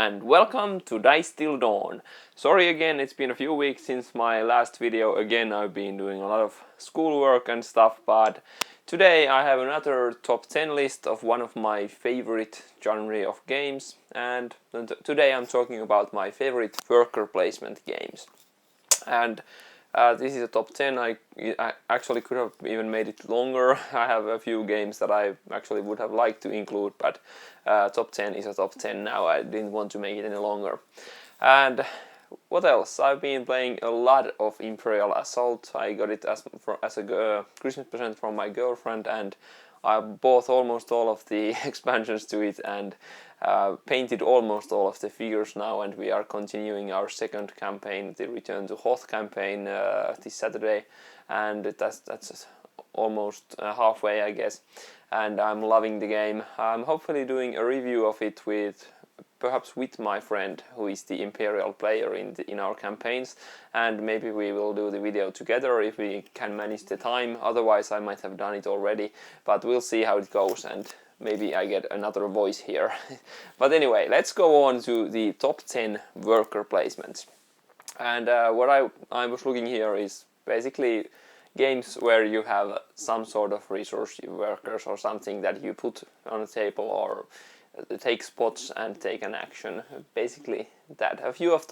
and welcome to DiceTillDawn. Sorry again, it's been a few weeks since my last video. Again, I've been doing a lot of schoolwork and stuff, but today I have another top 10 list of one of my favorite genre of games, and today I'm talking about my favorite worker placement games. And this is a top 10. I actually could have even made it longer. I have a few games that I actually would have liked to include, but top 10 is a top 10 now. I didn't want to make it any longer. And what else? I've been playing a lot of Imperial Assault. I got it as a Christmas present from my girlfriend, and I bought almost all of the expansions to it and painted almost all of the figures now, and we are continuing our second campaign, the Return to Hoth campaign, this Saturday, and that's almost halfway, I guess, and I'm loving the game. I'm hopefully doing a review of it perhaps with my friend who is the Imperial player in our campaigns, and maybe we will do the video together if we can manage the time. Otherwise I might have done it already, but we'll see how it goes, and maybe I get another voice here. But anyway, let's go on to the top 10 worker placements. And what I was looking here is basically games where you have some sort of resource workers or something that you put on a table or take spots and take an action. Basically that. A few of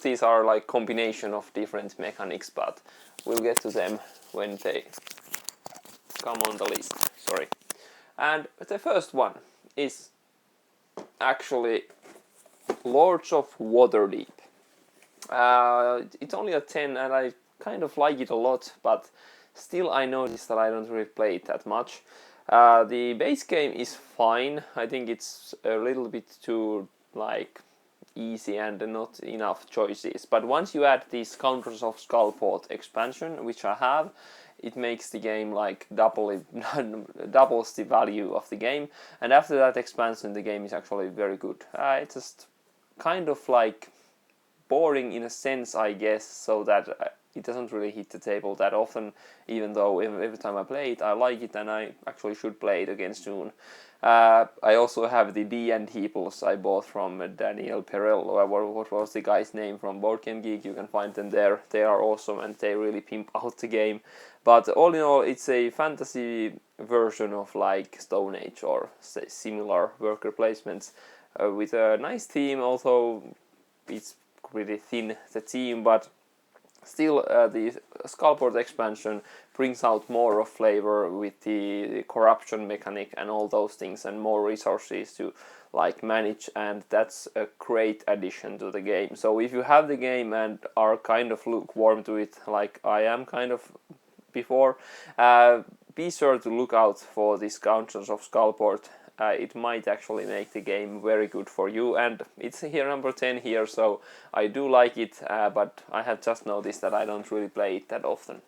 these are like combination of different mechanics, but we'll get to them when they come on the list. Sorry. And the first one is actually Lords of Waterdeep. It's only a 10 and I kind of like it a lot, but still I noticed that I don't really play it that much. The base game is fine. I think it's a little bit too easy and not enough choices. But once you add these Counters of Skullport expansion, which I have, it makes the game doubles the value of the game. And after that expansion, the game is actually very good. It's just kind of boring in a sense, I guess, so that it doesn't really hit the table that often, even though every time I play it I like it and I actually should play it again soon. I also have the D&D Heeples I bought from Daniel Perel, or what was the guy's name from Board Game Geek. You can find them there. They are awesome and they really pimp out the game. But all in all, it's a fantasy version of Stone Age or say similar worker placements with a nice theme, although it's pretty thin, the theme, but still, the Skullport expansion brings out more of flavor with the corruption mechanic and all those things, and more resources to manage, and that's a great addition to the game. So if you have the game and are kind of lukewarm to it, like I am kind of before, be sure to look out for these Counters of Skullport. It might actually make the game very good for you, and it's here number 10 here, so I do like it, but I have just noticed that I don't really play it that often.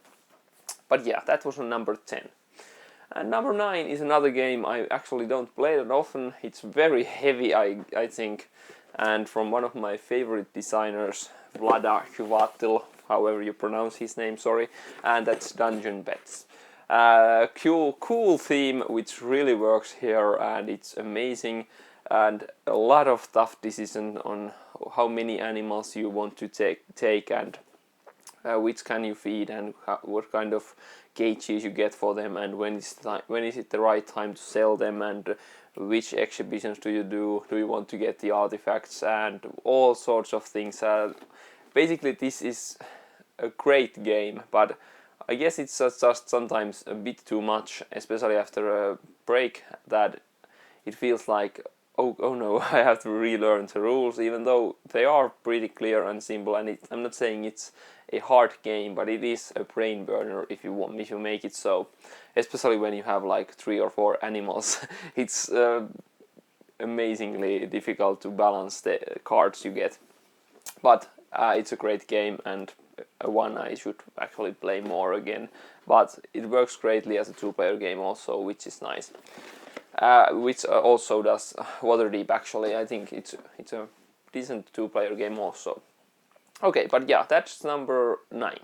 But yeah, that was on number 10. And number 9 is another game I actually don't play that often. It's very heavy, I think, and from one of my favorite designers, Vlada Chvátil, however you pronounce his name, sorry, and that's Dungeon Bets. Cool theme which really works here, and it's amazing, and a lot of tough decisions on how many animals you want to take and which can you feed and what kind of cages you get for them, and when is it the right time to sell them, and which exhibitions do you want to get the artifacts, and all sorts of things. Basically this is a great game, but I guess it's just sometimes a bit too much, especially after a break, that it feels like, oh no, I have to relearn the rules, even though they are pretty clear and simple. And I'm not saying it's a hard game, but it is a brain burner if you make it so, especially when you have 3 or 4 animals. It's amazingly difficult to balance the cards you get, but it's a great game, and one I should actually play more again, but it works greatly as a 2-player game also, which is nice. Which also does Waterdeep actually. I think it's a decent 2-player game also. Okay, but yeah, that's number 9.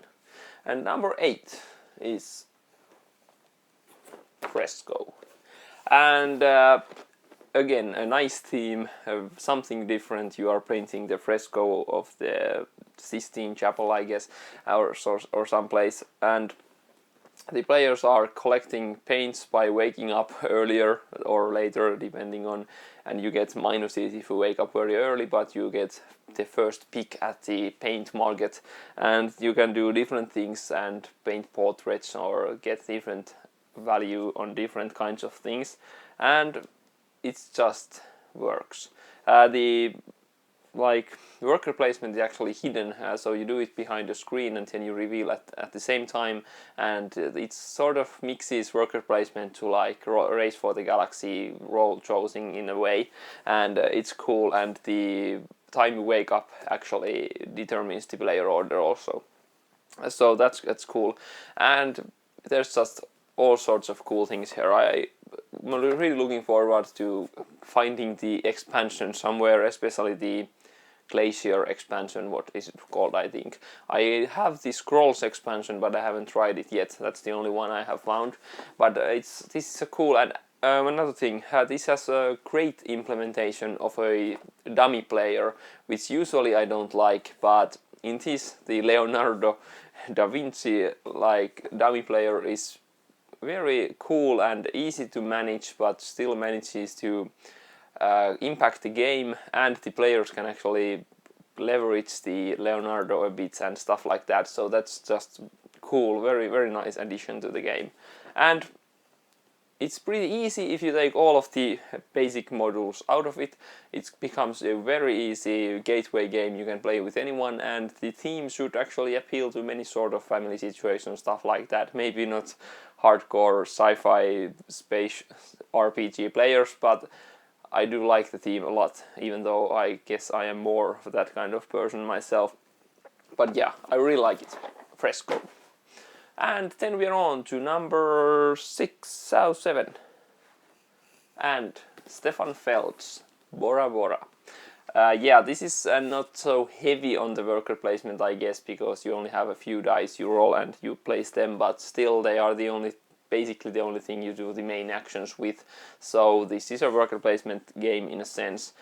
And number 8 is Fresco. And again, a nice theme, something different. You are painting the fresco of the Sistine Chapel, I guess, or someplace, and the players are collecting paints by waking up earlier or later, depending on, and you get minuses if you wake up very early, but you get the first pick at the paint market, and you can do different things and paint portraits or get different value on different kinds of things, and it just works. The worker placement is actually hidden, so you do it behind the screen and then you reveal at the same time, and it sort of mixes worker placement to like Race for the Galaxy role choosing in a way, and it's cool, and the time you wake up actually determines the player order also, so that's cool, and there's just all sorts of cool things here. I'm really looking forward to finding the expansion somewhere, especially the Glacier expansion, what is it called, I think. I have the Scrolls expansion, but I haven't tried it yet. That's the only one I have found. But this is a cool, and another thing, this has a great implementation of a dummy player, which usually I don't like, but in this, the Leonardo da Vinci dummy player is very cool and easy to manage, but still manages to impact the game, and the players can actually leverage the Leonardo a bit and stuff like that, so that's just cool, very nice addition to the game. And it's pretty easy if you take all of the basic modules out of it. It becomes a very easy gateway game you can play with anyone, and the theme should actually appeal to many sort of family situations, stuff like that. Maybe not hardcore sci-fi space RPG players, but I do like the theme a lot, even though I guess I am more of that kind of person myself. But yeah, I really like it. Fresco. And then we're on to number 6 out of 7. And Stefan Feld's Bora Bora. Yeah, this is not so heavy on the worker placement, I guess, because you only have a few dice you roll and you place them, but still they are basically the only thing you do the main actions with. So this is a worker placement game in a sense.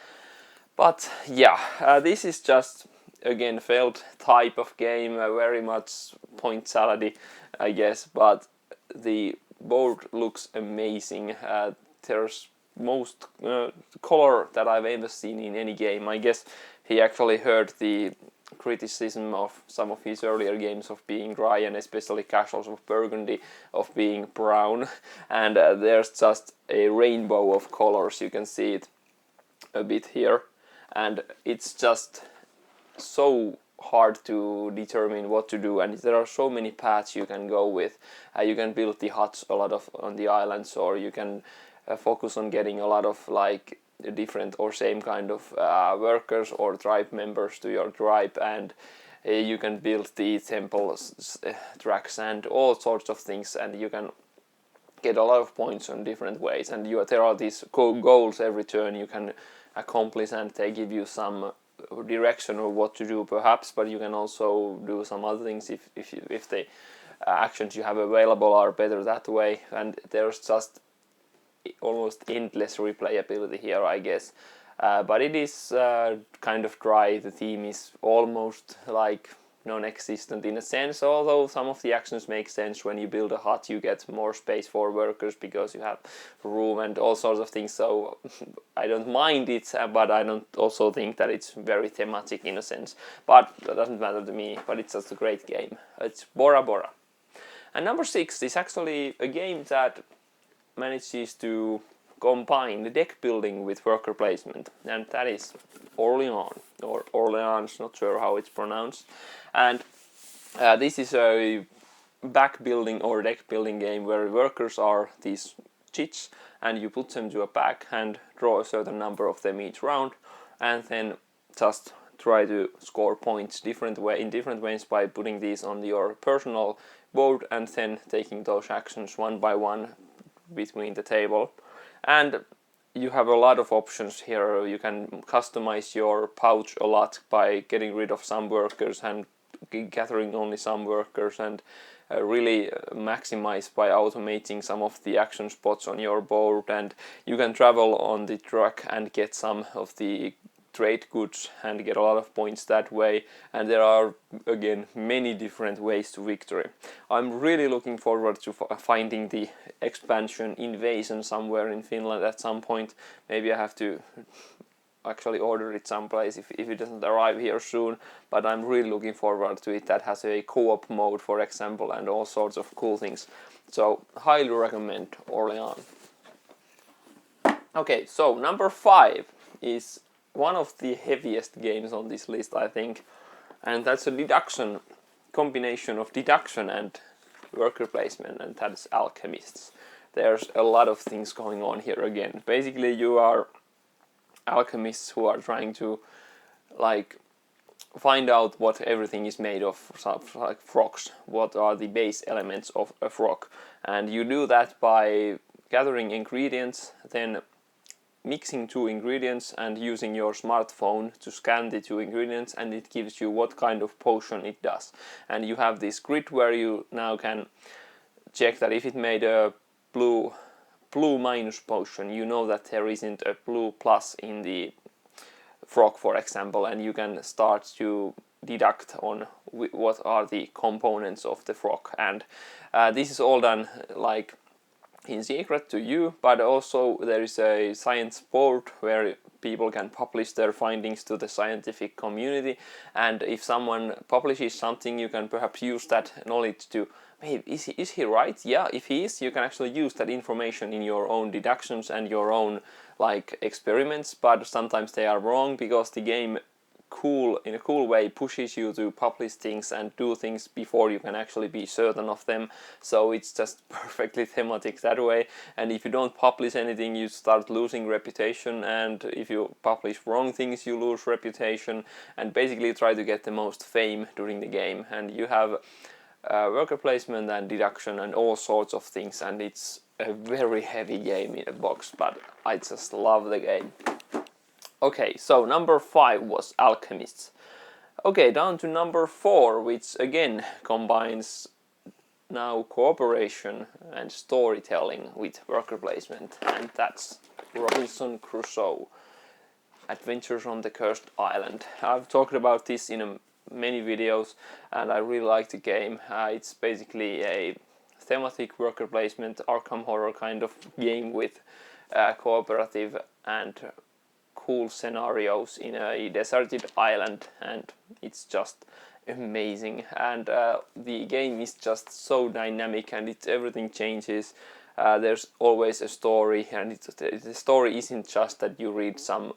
But yeah, this is just, again, Feld type of game, very much point salad-y, I guess, but the board looks amazing. There's most color that I've ever seen in any game. I guess he actually heard the criticism of some of his earlier games of being dry, and especially Castles of Burgundy of being brown, and there's just a rainbow of colors. You can see it a bit here, and it's just so hard to determine what to do, and there are so many paths you can go with. You can build the huts a lot of on the islands, or you can focus on getting a lot of different or same kind of workers or tribe members to your tribe, and you can build the temple tracks and all sorts of things, and you can get a lot of points on different ways, and there are these goals every turn you can accomplish, and they give you some direction of what to do perhaps, but you can also do some other things if the actions you have available are better that way, and there's just almost endless replayability here, I guess. But it is kind of dry. The theme is almost non-existent in a sense, although some of the actions make sense. When you build a hut, you get more space for workers because you have room and all sorts of things, so I don't mind it, but I don't also think that it's very thematic in a sense, but that doesn't matter to me. But it's just a great game. It's Bora Bora. And number 6 is actually a game that manages to combine the deck building with worker placement, and that is Orleans, or Orleans, not sure how it's pronounced. And this is a back building or deck building game where workers are these chits, and you put them to a pack and draw a certain number of them each round, and then just try to score points in different ways by putting these on your personal board and then taking those actions one by one between the table. And you have a lot of options here. You can customize your pouch a lot by getting rid of some workers and gathering only some workers, and really maximized by automating some of the action spots on your board, and you can travel on the truck and get some of the trade goods and get a lot of points that way, and there are again many different ways to victory. I'm really looking forward to finding the expansion Invasion somewhere in Finland at some point. Maybe I have to actually order it someplace if it doesn't arrive here soon, but I'm really looking forward to it. That has a co-op mode, for example, and all sorts of cool things, so highly recommend early on. Okay, so number 5 is one of the heaviest games on this list, I think, and that's a deduction combination of deduction and worker placement, and that's Alchemists. There's a lot of things going on here again. Basically, you are alchemists who are trying to like find out what everything is made of, like frogs, what are the base elements of a frog, and you do that by gathering ingredients, then mixing 2 ingredients and using your smartphone to scan the 2 ingredients, and it gives you what kind of potion it does. And you have this grid where you now can check that if it made a blue minus potion, you know that there isn't a blue plus in the frog, for example, and you can start to deduct on what are the components of the frog. And this is all done like in secret to you, but also there is a science board where people can publish their findings to the scientific community, and if someone publishes something, you can perhaps use that knowledge to, hey, is he right? Yeah, if he is, you can actually use that information in your own deductions and your own like experiments, but sometimes they are wrong because the game in a cool way pushes you to publish things and do things before you can actually be certain of them. So it's just perfectly thematic that way, and if you don't publish anything, you start losing reputation, and if you publish wrong things, you lose reputation, and basically try to get the most fame during the game. And you have worker placement and deduction and all sorts of things, and it's a very heavy game in a box, but I just love the game. Okay, so number 5 was Alchemists. Okay, down to number 4, which again combines now cooperation and storytelling with worker placement, and that's Robinson Crusoe, Adventures on the Cursed Island. I've talked about this in many videos, and I really like the game. It's basically a thematic worker placement Arkham Horror kind of game with cooperative and cool scenarios in a deserted island, and it's just amazing. And the game is just so dynamic, and everything changes. There's always a story, and the story isn't just that you read some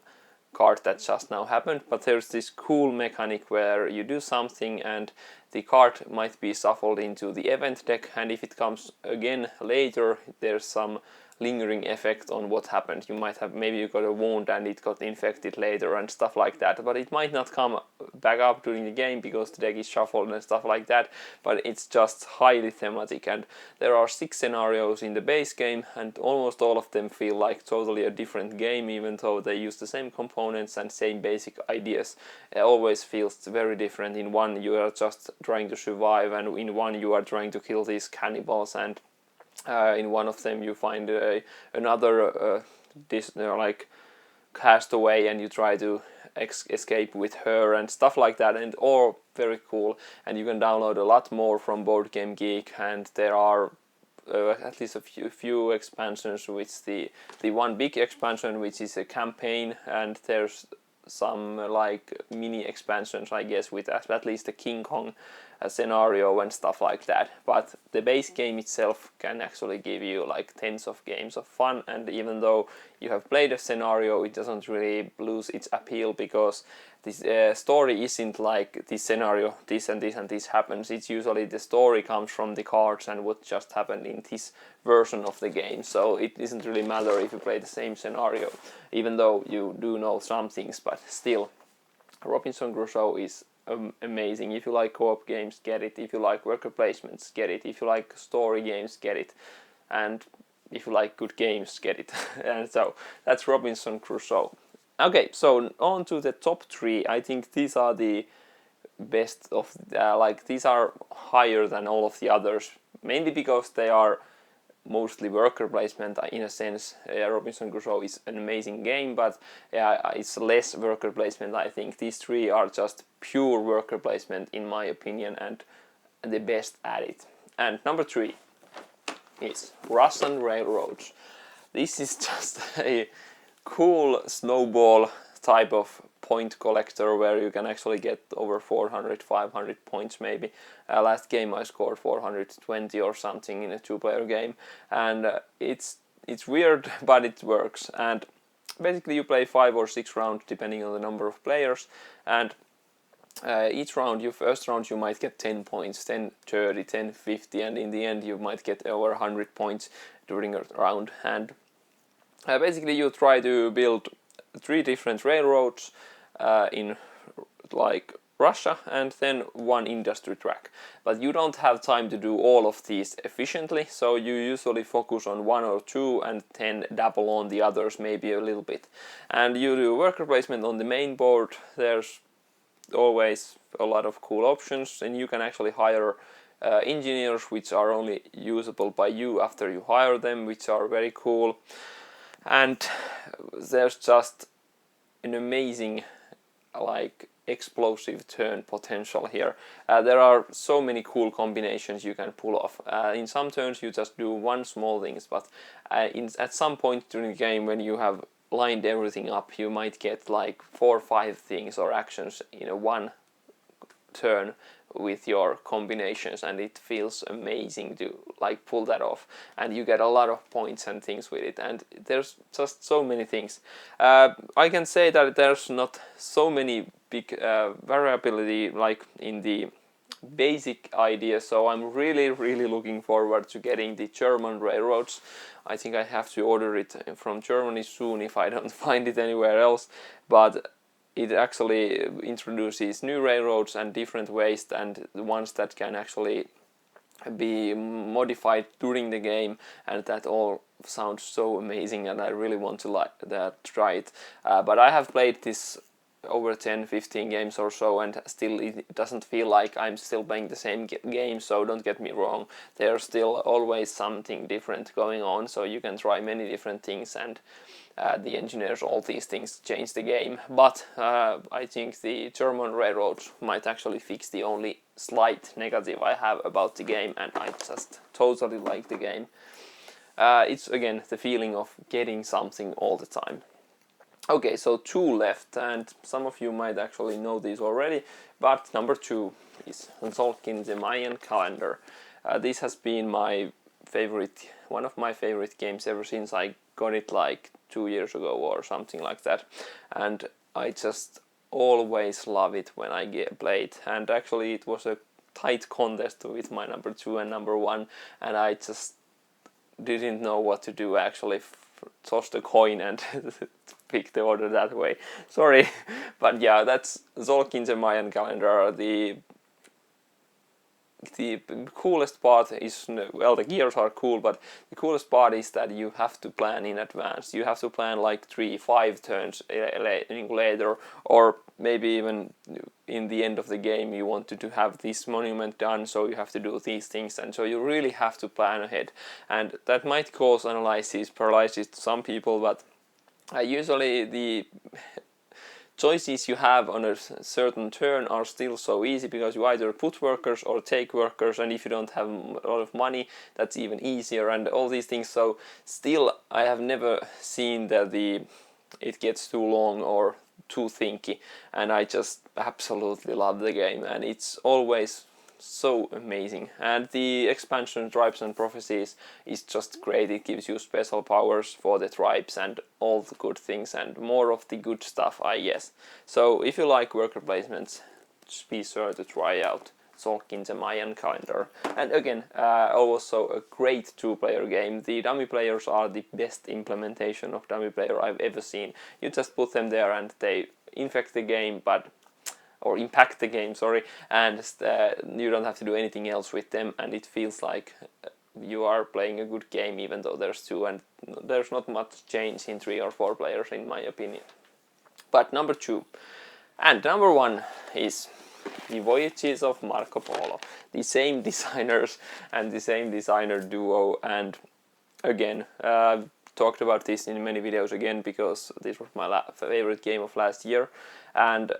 card that just now happened, but there's this cool mechanic where you do something and the card might be shuffled into the event deck, and if it comes again later, there's some lingering effect on what happened. You might have, maybe you got a wound and it got infected later and stuff like that, but it might not come back up during the game because the deck is shuffled and stuff like that, but it's just highly thematic. And there are 6 scenarios in the base game, and almost all of them feel like totally a different game, even though they use the same components and same basic ideas. It always feels very different. In one you are just trying to survive, and in one you are trying to kill these cannibals, and in one of them you find another like castaway, and you try to escape with her and stuff like that, and all very cool. And you can download a lot more from Board Game Geek, and there are at least a few expansions, which the one big expansion which is a campaign, and there's some like mini expansions, I guess, with at least the King Kong scenario and stuff like that. But the base game itself can actually give you like tens of games of fun, and even though you have played a scenario, it doesn't really lose its appeal, because this story isn't like this scenario, this and this and this happens. It's usually the story comes from the cards and what just happened in this version of the game, so it doesn't really matter if you play the same scenario, even though you do know some things. But still, Robinson Crusoe is amazing. If you like co-op games, get it. If you like worker placements, get it. If you like story games, get it. And if you like good games, get it. And so that's Robinson Crusoe. Okay, so on to the top 3. I think these are the best of like these are higher than all of the others, mainly because they are mostly worker placement in a sense. Robinson Crusoe is an amazing game, but it's less worker placement. I think these three are just pure worker placement in my opinion, and the best at it. And number 3 is Russian Railroads. This is just a cool snowball type of point collector where you can actually get over 400-500 points maybe. Last game I scored 420 or something in a 2-player game, and it's weird but it works. And basically you play 5 or 6 rounds depending on the number of players, and each round, your first round you might get 10 points, 10, 30, 10, 50, and in the end you might get over 100 points during a round. And basically you try to build 3 different railroads in like Russia, and then 1 industry track. But you don't have time to do all of these efficiently, so you usually focus on 1 or 2 and then dabble on the others maybe a little bit. And you do worker placement on the main board. There's always a lot of cool options, and you can actually hire engineers which are only usable by you after you hire them, which are very cool. And there's just an amazing like explosive turn potential here. There are so many cool combinations you can pull off. In some turns you just do 1 small things, but at some point during the game when you have lined everything up, you might get like 4 or 5 things or actions in a 1 turn with your combinations, and it feels amazing to like pull that off, and you get a lot of points and things with it. And there's just so many things. I can say that there's not so many big variability like in the basic idea, so I'm really looking forward to getting the German railroads. I think I have to order it from Germany soon if I don't find it anywhere else, but it actually introduces new railroads and different ways, and the ones that can actually be modified during the game, and that all sounds so amazing, and I really want to try it. But I have played this over 10-15 games or so, and still it doesn't feel like I'm still playing the same game, so don't get me wrong, there's still always something different going on, so you can try many different things, and the engineers, all these things change the game. But I think the German railroads might actually fix the only slight negative I have about the game, and I just totally like the game. It's again the feeling of getting something all the time. Okay, so 2 left, and some of you might actually know these already, but number 2 is Tzolk'in the Mayan Calendar. This has been my favorite, one of my favorite games ever since I got it like 2 years ago or something like that, and I just always love it when I play it. And actually it was a tight contest with my number 2 and number 1, and I just didn't know what to do, actually tossed a coin and pick the order that way. Sorry, but yeah, that's Tzolk'in the Mayan Calendar. The coolest part is, well, the gears are cool, but the coolest part is that you have to plan in advance. You have to plan like 3-5 turns later, or maybe even in the end of the game you wanted to have this monument done, so you have to do these things, and so you really have to plan ahead. And that might cause analysis paralysis to some people, but usually the choices you have on a certain turn are still so easy, because you either put workers or take workers, and if you don't have a lot of money, that's even easier, and all these things. So still I have never seen that it gets too long or too thinky, and I just absolutely love the game, and it's always so amazing. And the expansion Tribes and Prophecies is just great. It gives you special powers for the tribes and all the good things, and more of the good stuff, I guess. So if you like worker placements, just be sure to try out Tzolk'in the Mayan Calendar. And again, also a great 2-player game. The dummy players are the best implementation of dummy player I've ever seen. You just put them there and they impact the game, sorry, and you don't have to do anything else with them, and it feels like you are playing a good game even though there's 2, and there's not much change in 3 or 4 players in my opinion. But number 2 and number 1 is The Voyages of Marco Polo. The same designers and the same designer duo, and again, talked about this in many videos again because this was my favorite game of last year, and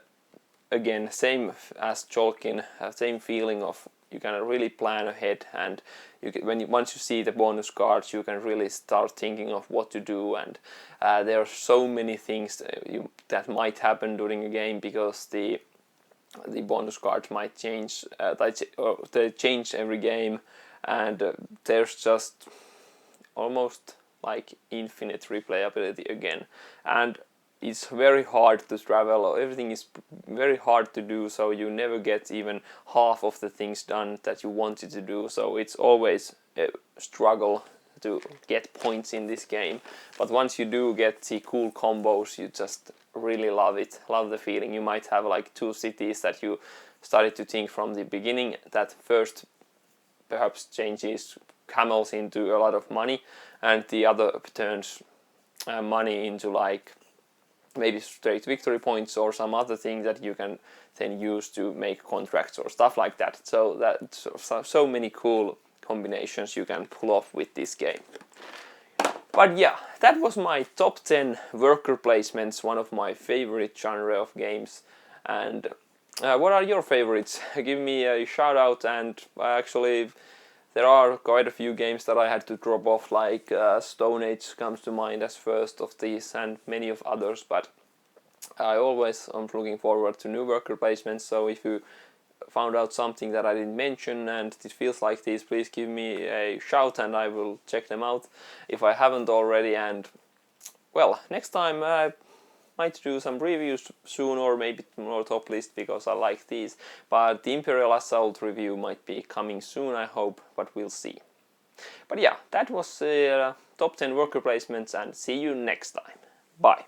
again, same as Cholkin, same feeling of you can really plan ahead, and once you see the bonus cards, you can really start thinking of what to do, and there are so many things that might happen during a game because the bonus cards might change. They change every game, and there's just almost like infinite replayability again, and it's very hard to travel. Everything is very hard to do, so you never get even half of the things done that you wanted to do. So it's always a struggle to get points in this game. But once you do get the cool combos, you just really love it. Love the feeling. You might have like 2 cities that you started to think from the beginning that first perhaps changes camels into a lot of money, and the other turns money into like maybe straight victory points or some other thing that you can then use to make contracts or stuff like that. So that's so many cool combinations you can pull off with this game. But yeah, that was my top 10 worker placements, one of my favorite genre of games. And what are your favorites? Give me a shout out, and actually there are quite a few games that I had to drop off, like Stone Age comes to mind as first of these, and many of others, but I always am looking forward to new worker placements, so if you found out something that I didn't mention and it feels like this, please give me a shout and I will check them out if I haven't already. And well, next time I might do some reviews soon, or maybe more top list because I like these, but the Imperial Assault review might be coming soon, I hope, but we'll see. But yeah, that was top 10 worker placements, and see you next time. Bye.